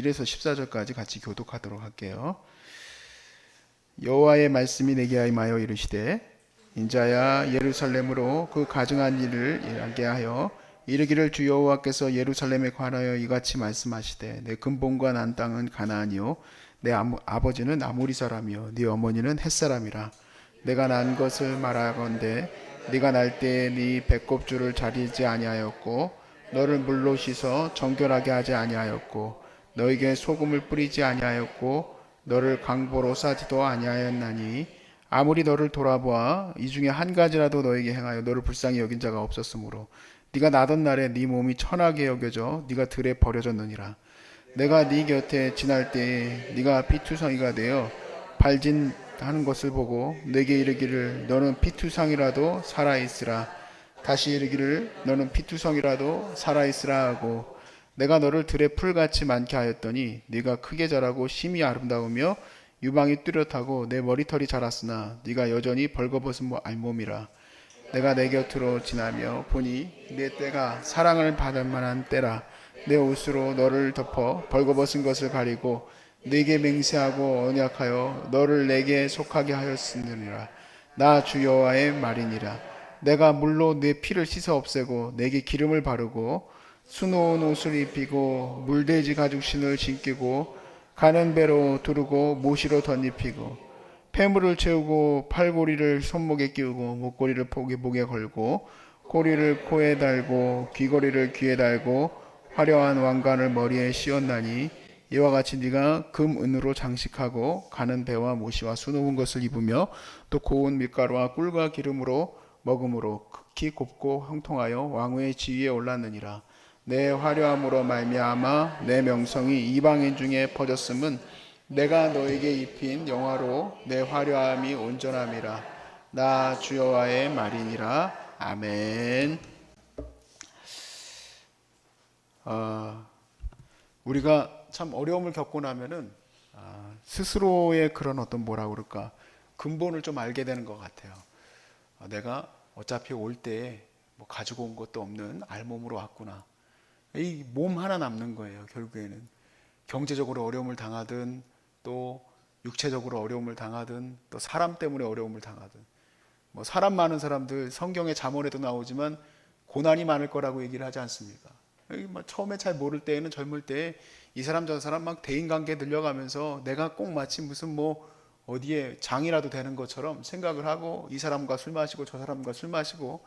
1에서 14절까지 같이 교독하도록 할게요. 여호와의 말씀이 내게 임하여 이르시되 인자야 예루살렘으로 그 가증한 일을 일하게 하여 이르기를 주 여호와께서 예루살렘에 관하여 이같이 말씀하시되 내 근본과 난 땅은 가나안이요 내 아버지는 아모리 사람이요 네 어머니는 헷 사람이라. 내가 난 것을 말하건대 네가 날 때에 네 배꼽줄을 자르지 아니하였고 너를 물로 씻어 정결하게 하지 아니하였고 너에게 소금을 뿌리지 아니하였고 너를 강보로 싸지도 아니하였나니 아무리 너를 돌아보아 이 중에 한 가지라도 너에게 행하여 너를 불쌍히 여긴 자가 없었으므로 네가 나던 날에 네 몸이 천하게 여겨져 네가 들에 버려졌느니라. 내가 네 곁에 지날 때에 네가 피투성이가 되어 발진하는 것을 보고 내게 이르기를 너는 피투성이라도 살아있으라. 다시 이르기를 너는 피투성이라도 살아있으라 하고 내가 너를 들에 풀같이 많게 하였더니 네가 크게 자라고 심히 아름다우며 유방이 뚜렷하고 내 머리털이 자랐으나 네가 여전히 벌거벗은 알몸이라. 내가 내 곁으로 지나며 보니 내 때가 사랑을 받을 만한 때라. 내 옷으로 너를 덮어 벌거벗은 것을 가리고 네게 맹세하고 언약하여 너를 내게 속하게 하였으니라. 나 주 여호와의 말이니라. 내가 물로 네 피를 씻어 없애고 내게 기름을 바르고 수놓은 옷을 입히고 물돼지 가죽신을 신기고 가는 배로 두르고 모시로 덧입히고 폐물을 채우고 팔고리를 손목에 끼우고 목고리를 목에 걸고 고리를 코에 달고 귀고리를 귀에 달고 화려한 왕관을 머리에 씌웠나니 이와 같이 네가 금 은으로 장식하고 가는 배와 모시와 수놓은 것을 입으며 또 고운 밀가루와 꿀과 기름으로 먹음으로 극히 곱고 형통하여 왕후의 지위에 올랐느니라. 내 화려함으로 말미암아 내 명성이 이방인 중에 퍼졌음은 내가 너에게 입힌 영화로 내 화려함이 온전함이라. 나 주 여호와의 말이니라. 아멘. 우리가 참 어려움을 겪고 나면은 스스로의 그런 어떤 뭐라 그럴까 근본을 좀 알게 되는 것 같아요. 내가 어차피 올 때에 뭐 가지고 온 것도 없는 알몸으로 왔구나. 이 몸 하나 남는 거예요. 결국에는 경제적으로 어려움을 당하든 또 육체적으로 어려움을 당하든 또 사람 때문에 어려움을 당하든 뭐 사람 많은 사람들 성경의 잠언에도 나오지만 고난이 많을 거라고 얘기를 하지 않습니까? 처음에 잘 모를 때에는 젊을 때에 이 사람 저 사람 막 대인관계 늘려가면서 내가 꼭 마치 무슨 뭐 어디에 장이라도 되는 것처럼 생각을 하고 이 사람과 술 마시고 저 사람과 술 마시고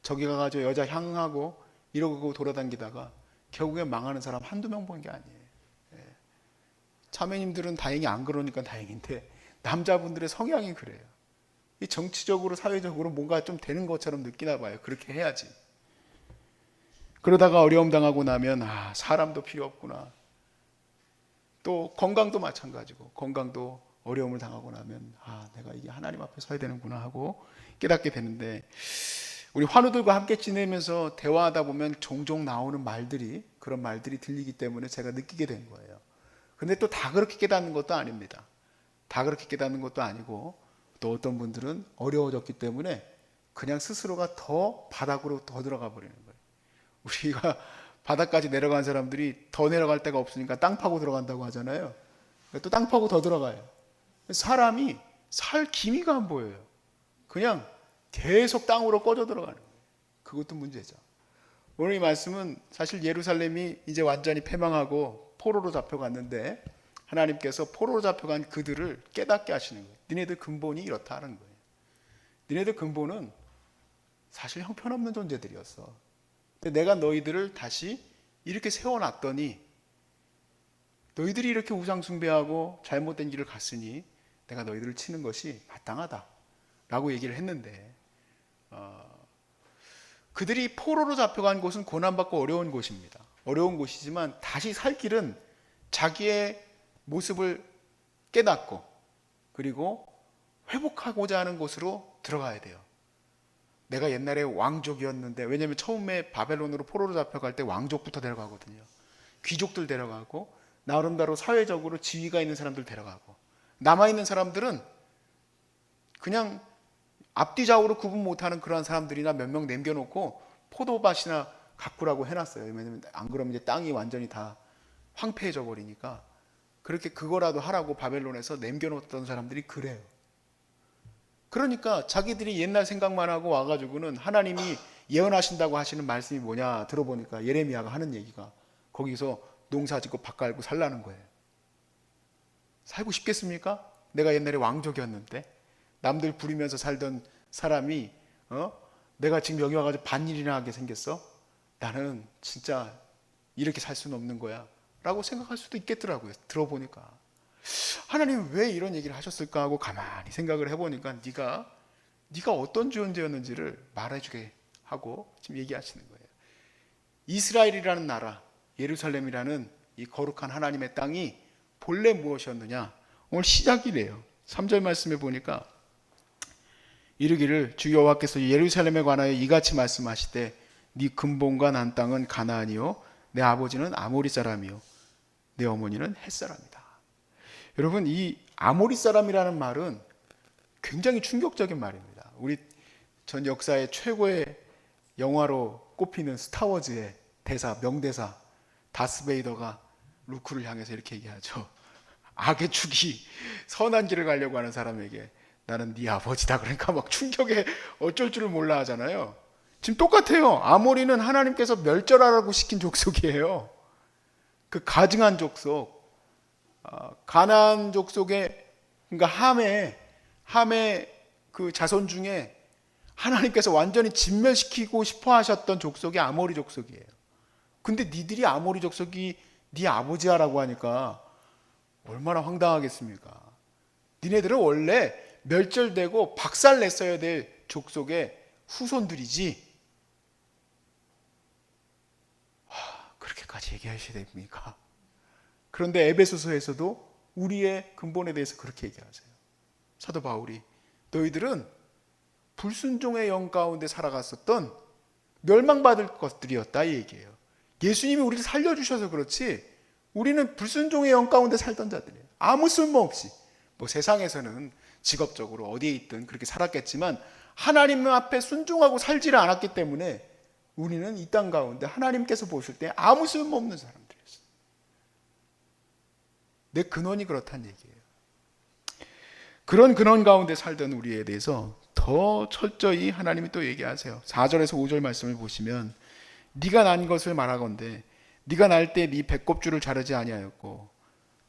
저기 가가지고 여자 향하고 이러고 돌아다니다가 결국에 망하는 사람 한두 명 본 게 아니에요. 자매님들은 다행히 안 그러니까 다행인데 남자분들의 성향이 그래요. 이 정치적으로 사회적으로 뭔가 좀 되는 것처럼 느끼나 봐요. 그렇게 해야지. 그러다가 어려움 당하고 나면 사람도 필요 없구나. 또 건강도 마찬가지고 건강도 어려움을 당하고 나면 내가 이게 하나님 앞에 서야 되는구나 하고 깨닫게 되는데 우리 환우들과 함께 지내면서 대화하다 보면 종종 나오는 말들이 그런 말들이 들리기 때문에 제가 느끼게 된 거예요. 근데 또 다 그렇게 깨닫는 것도 아닙니다. 다 그렇게 깨닫는 것도 아니고 또 어떤 분들은 어려워졌기 때문에 그냥 스스로가 더 바닥으로 더 들어가 버리는 거예요. 우리가 바닥까지 내려간 사람들이 더 내려갈 데가 없으니까 땅 파고 들어간다고 하잖아요. 또 땅 파고 더 들어가요. 사람이 살 기미가 안 보여요. 그냥 계속 땅으로 꺼져 들어가는 거예요. 그것도 문제죠. 오늘 이 말씀은 사실 예루살렘이 이제 완전히 패망하고 포로로 잡혀갔는데 하나님께서 포로로 잡혀간 그들을 깨닫게 하시는 거예요. 니네들 근본이 이렇다는 거예요. 니네들 근본은 사실 형편없는 존재들이었어. 근데 내가 너희들을 다시 이렇게 세워놨더니 너희들이 이렇게 우상숭배하고 잘못된 길을 갔으니 내가 너희들을 치는 것이 마땅하다 라고 얘기를 했는데 그들이 포로로 잡혀간 곳은 고난받고 어려운 곳입니다. 어려운 곳이지만 다시 살 길은 자기의 모습을 깨닫고 그리고 회복하고자 하는 곳으로 들어가야 돼요. 내가 옛날에 왕족이었는데, 왜냐하면 처음에 바벨론으로 포로로 잡혀갈 때 왕족부터 데려가거든요. 귀족들 데려가고 나름대로 사회적으로 지위가 있는 사람들 데려가고, 남아있는 사람들은 그냥 앞뒤 좌우로 구분 못하는 그런 사람들이나 몇 명 남겨놓고 포도밭이나 가꾸라고 해놨어요. 왜냐하면 안 그러면 이제 땅이 완전히 다 황폐해져 버리니까 그렇게 그거라도 하라고 바벨론에서 남겨놓았던 사람들이 그래요. 그러니까 자기들이 옛날 생각만 하고 와가지고는 하나님이 예언하신다고 하시는 말씀이 뭐냐 들어보니까 예레미야가 하는 얘기가 거기서 농사 짓고 밭 갈고 살라는 거예요. 살고 싶겠습니까? 내가 옛날에 왕족이었는데 남들 부리면서 살던 사람이 내가 지금 여기 와가지고 밭일이나 하게 생겼어? 나는 진짜 이렇게 살 수는 없는 거야 라고 생각할 수도 있겠더라고요. 들어보니까 하나님 왜 이런 얘기를 하셨을까 하고 가만히 생각을 해보니까 네가 어떤 존재였는지를 말해주게 하고 지금 얘기하시는 거예요. 이스라엘이라는 나라, 예루살렘이라는 이 거룩한 하나님의 땅이 본래 무엇이었느냐? 오늘 시작이래요. 3절 말씀에 보니까 이르기를 주 여호와께서 예루살렘에 관하여 이같이 말씀하시되 네 근본과 난 땅은 가나안이요 내 아버지는 아모리 사람이요 내 어머니는 헷 사람이다. 여러분, 이 아모리 사람이라는 말은 굉장히 충격적인 말입니다. 우리 전 역사의 최고의 영화로 꼽히는 스타워즈의 대사, 명대사, 다스베이더가 루크를 향해서 이렇게 얘기하죠. 악의 축이 선한 길을 가려고 하는 사람에게 나는 네 아버지다. 그러니까 막 충격에 어쩔 줄을 몰라 하잖아요. 지금 똑같아요. 아모리는 하나님께서 멸절하라고 시킨 족속이에요. 그 가증한 족속, 가나안 족속의, 그러니까 함의 그 자손 중에 하나님께서 완전히 진멸시키고 싶어 하셨던 족속이 아모리 족속이에요. 근데 니들이 아모리 족속이 네 아버지야라고 하니까 얼마나 황당하겠습니까? 니네들은 원래 멸절되고 박살냈어야 될 족속의 후손들이지. 그렇게까지 얘기하셔야 됩니까? 그런데 에베소서에서도 우리의 근본에 대해서 그렇게 얘기하세요. 사도 바울이 너희들은 불순종의 영 가운데 살아갔었던 멸망받을 것들이었다 이 얘기예요. 예수님이 우리를 살려주셔서 그렇지 우리는 불순종의 영 가운데 살던 자들이에요. 아무 쓸모없이 뭐 세상에서는 직업적으로 어디에 있든 그렇게 살았겠지만 하나님 앞에 순종하고 살지를 않았기 때문에 우리는 이 땅 가운데 하나님께서 보실 때 아무 쓸모없는 사람들이었어요. 내 근원이 그렇다는 얘기예요. 그런 근원 가운데 살던 우리에 대해서 더 철저히 하나님이 또 얘기하세요. 4절에서 5절 말씀을 보시면 네가 난 것을 말하건대 네가 날 때 네 배꼽줄을 자르지 아니하였고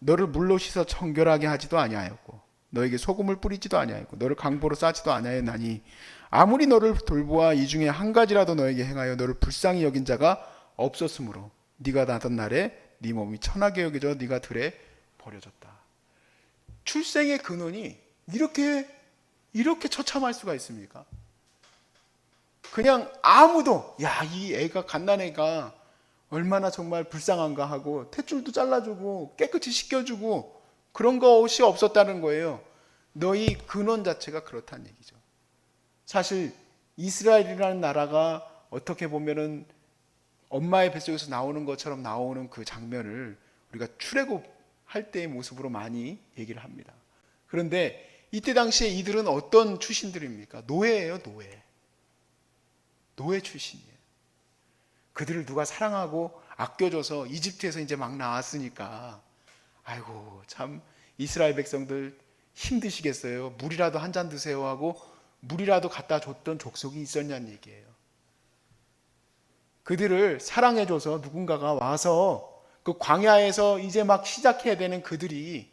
너를 물로 씻어 청결하게 하지도 아니하였고 너에게 소금을 뿌리지도 아니하였고 너를 강보로 싸지도 아니하였나니 아무리 너를 돌보아 이 중에 한 가지라도 너에게 행하여 너를 불쌍히 여긴 자가 없었으므로 네가 나던 날에 네 몸이 천하게 여겨져 네가 들에 버려졌다. 출생의 근원이 이렇게 처참할 수가 있습니까? 그냥 아무도 이 애가 갓난애가 얼마나 정말 불쌍한가 하고 탯줄도 잘라주고 깨끗이 씻겨주고 그런 것이 없었다는 거예요. 너희 근원 자체가 그렇다는 얘기죠. 사실 이스라엘이라는 나라가 어떻게 보면은 엄마의 뱃속에서 나오는 것처럼 나오는 그 장면을 우리가 출애굽할 때의 모습으로 많이 얘기를 합니다. 그런데 이때 당시에 이들은 어떤 출신들입니까? 노예예요, 노예 출신이에요. 그들을 누가 사랑하고 아껴줘서 이집트에서 이제 막 나왔으니까 아이고 참 이스라엘 백성들 힘드시겠어요. 물이라도 한 잔 드세요 하고 물이라도 갖다 줬던 족속이 있었냐는 얘기예요. 그들을 사랑해줘서 누군가가 와서 그 광야에서 이제 막 시작해야 되는 그들이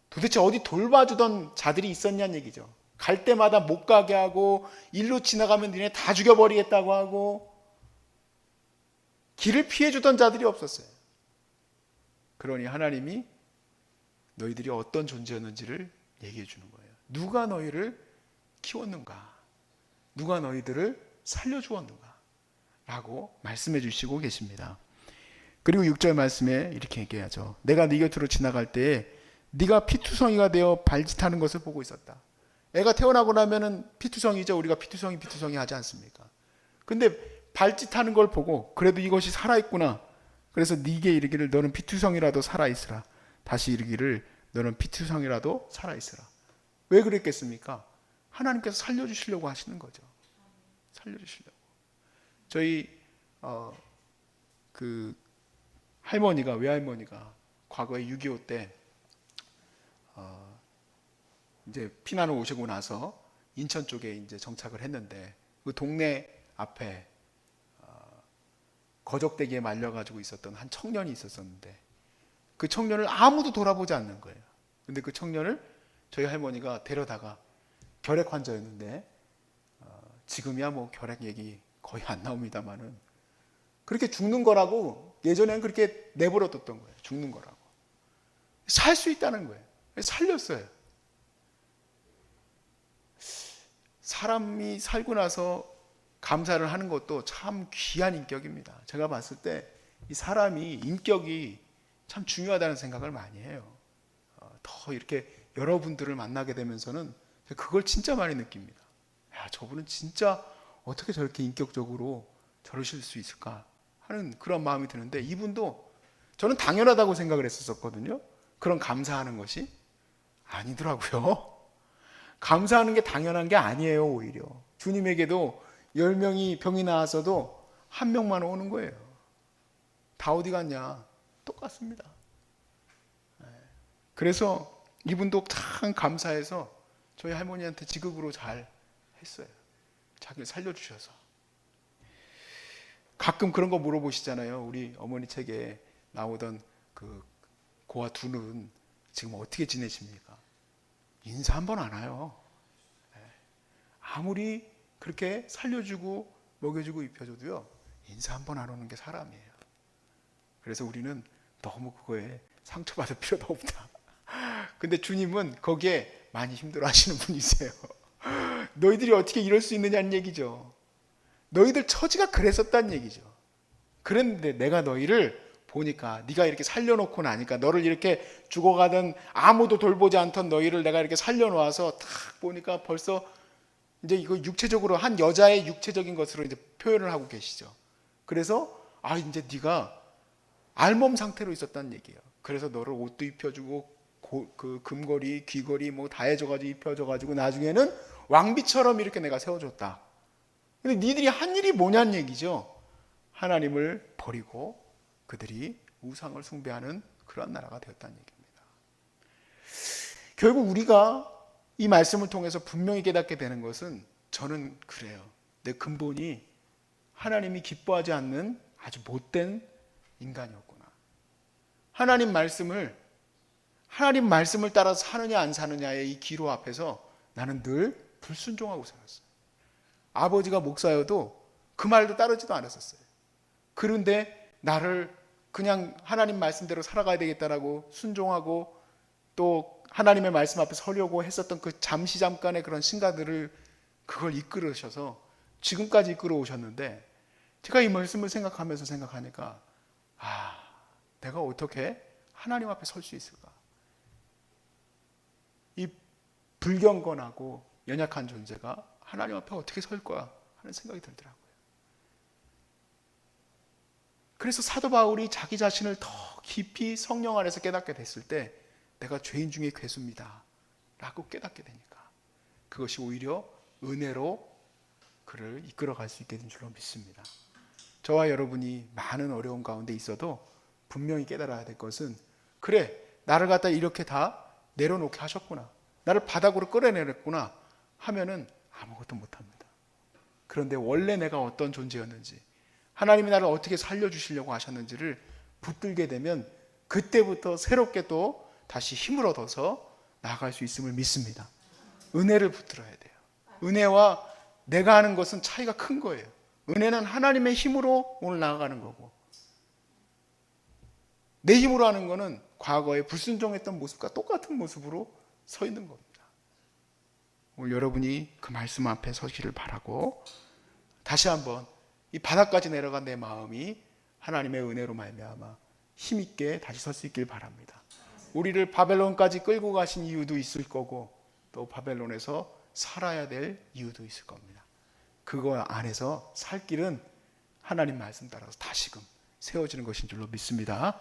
도대체 어디 돌봐주던 자들이 있었냐는 얘기죠. 갈 때마다 못 가게 하고 일로 지나가면 니네 다 죽여버리겠다고 하고 길을 피해주던 자들이 없었어요. 그러니 하나님이 너희들이 어떤 존재였는지를 얘기해 주는 거예요. 누가 너희를 키웠는가? 누가 너희들을 살려주었는가? 라고 말씀해 주시고 계십니다. 그리고 6절 말씀에 이렇게 얘기하죠. 내가 네 곁으로 지나갈 때에 네가 피투성이가 되어 발짓하는 것을 보고 있었다. 애가 태어나고 나면은 피투성이죠. 우리가 피투성이 하지 않습니까? 근데 발짓하는 걸 보고 그래도 이것이 살아있구나. 그래서 네게 이르기를 너는 피투성이라도 살아있으라. 다시 이르기를 너는 피투성이라도 살아있으라. 왜 그랬겠습니까? 하나님께서 살려주시려고 하시는 거죠. 살려주시려고. 저희 외할머니가 과거에 6.25 때 이제 피난을 오시고 나서 인천 쪽에 이제 정착을 했는데 그 동네 앞에 거적대기에 말려가지고 있었던 한 청년이 있었었는데 그 청년을 아무도 돌아보지 않는 거예요. 근데 그 청년을 저희 할머니가 데려다가 결핵 환자였는데 지금이야 뭐 결핵 얘기 거의 안 나옵니다만은 그렇게 죽는 거라고 예전에는 그렇게 내버려뒀던 거예요. 죽는 거라고. 살 수 있다는 거예요. 살렸어요. 사람이 살고 나서 감사를 하는 것도 참 귀한 인격입니다. 제가 봤을 때 이 사람이 인격이 참 중요하다는 생각을 많이 해요. 더 이렇게 여러분들을 만나게 되면서는 그걸 진짜 많이 느낍니다. 야, 저분은 진짜 어떻게 저렇게 인격적으로 저러실 수 있을까 하는 그런 마음이 드는데 이분도 저는 당연하다고 생각을 했었거든요. 그런 감사하는 것이 아니더라고요. 감사하는 게 당연한 게 아니에요. 오히려 주님에게도 10명이 병이 나와서도 한 명만 오는 거예요. 다 어디 갔냐? 똑같습니다. 그래서 이분도 참 감사해서 저희 할머니한테 지극으로 잘 했어요. 자기를 살려주셔서. 가끔 그런 거 물어보시잖아요. 우리 어머니 책에 나오던 그 고아 두는 지금 어떻게 지내십니까? 인사 한 번 안 와요. 아무리 그렇게 살려주고 먹여주고 입혀줘도요, 인사 한 번 안 오는 게 사람이에요. 그래서 우리는 너무 그거에 상처받을 필요도 없다. 근데 주님은 거기에 많이 힘들어 하시는 분이세요. 너희들이 어떻게 이럴 수 있느냐는 얘기죠. 너희들 처지가 그랬었다는 얘기죠. 그랬는데 내가 너희를 보니까 네가 이렇게 살려놓고 나니까 너를 이렇게 죽어가던 아무도 돌보지 않던 너희를 내가 이렇게 살려놓아서 딱 보니까 벌써 이제 이거 육체적으로 한 여자의 육체적인 것으로 이제 표현을 하고 계시죠. 그래서 이제 네가 알몸 상태로 있었다는 얘기예요. 그래서 너를 옷도 입혀주고 그 금고리, 귀걸이 뭐 다 해줘가지고 입혀줘가지고 나중에는 왕비처럼 이렇게 내가 세워줬다. 근데 니들이 한 일이 뭐냐는 얘기죠. 하나님을 버리고 그들이 우상을 숭배하는 그런 나라가 되었다는 얘기입니다. 결국 우리가 이 말씀을 통해서 분명히 깨닫게 되는 것은 저는 그래요. 내 근본이 하나님이 기뻐하지 않는 아주 못된 인간이었구나. 하나님 말씀을 따라서 사느냐 안 사느냐의 이 기로 앞에서 나는 늘 불순종하고 살았어요. 아버지가 목사여도 그 말도 따르지도 않았었어요. 그런데 나를 그냥 하나님 말씀대로 살아가야 되겠다라고 순종하고 또 하나님의 말씀 앞에 서려고 했었던 그 잠깐의 그런 신가들을 그걸 이끌으셔서 지금까지 이끌어 오셨는데 제가 이 말씀을 생각하니까 내가 어떻게 하나님 앞에 설 수 있을까? 이 불경건하고 연약한 존재가 하나님 앞에 어떻게 설 거야 하는 생각이 들더라고요. 그래서 사도 바울이 자기 자신을 더 깊이 성령 안에서 깨닫게 됐을 때 내가 죄인 중에 괴수입니다 라고 깨닫게 되니까 그것이 오히려 은혜로 그를 이끌어갈 수 있게 된 줄로 믿습니다. 저와 여러분이 많은 어려움 가운데 있어도 분명히 깨달아야 될 것은 그래 나를 갖다 이렇게 다 내려놓게 하셨구나, 나를 바닥으로 끌어내렸구나 하면은 아무것도 못합니다. 그런데 원래 내가 어떤 존재였는지 하나님이 나를 어떻게 살려주시려고 하셨는지를 붙들게 되면 그때부터 새롭게 또 다시 힘을 얻어서 나아갈 수 있음을 믿습니다. 은혜를 붙들어야 돼요. 은혜와 내가 하는 것은 차이가 큰 거예요. 은혜는 하나님의 힘으로 오늘 나아가는 거고 내 힘으로 하는 거는 과거에 불순종했던 모습과 똑같은 모습으로 서 있는 겁니다. 오늘 여러분이 그 말씀 앞에 서기를 바라고 다시 한번 이 바닥까지 내려간 내 마음이 하나님의 은혜로 말미암아 힘있게 다시 설 수 있길 바랍니다. 우리를 바벨론까지 끌고 가신 이유도 있을 거고 또 바벨론에서 살아야 될 이유도 있을 겁니다. 그거 안에서 살 길은 하나님 말씀 따라서 다시금 세워지는 것인 줄로 믿습니다.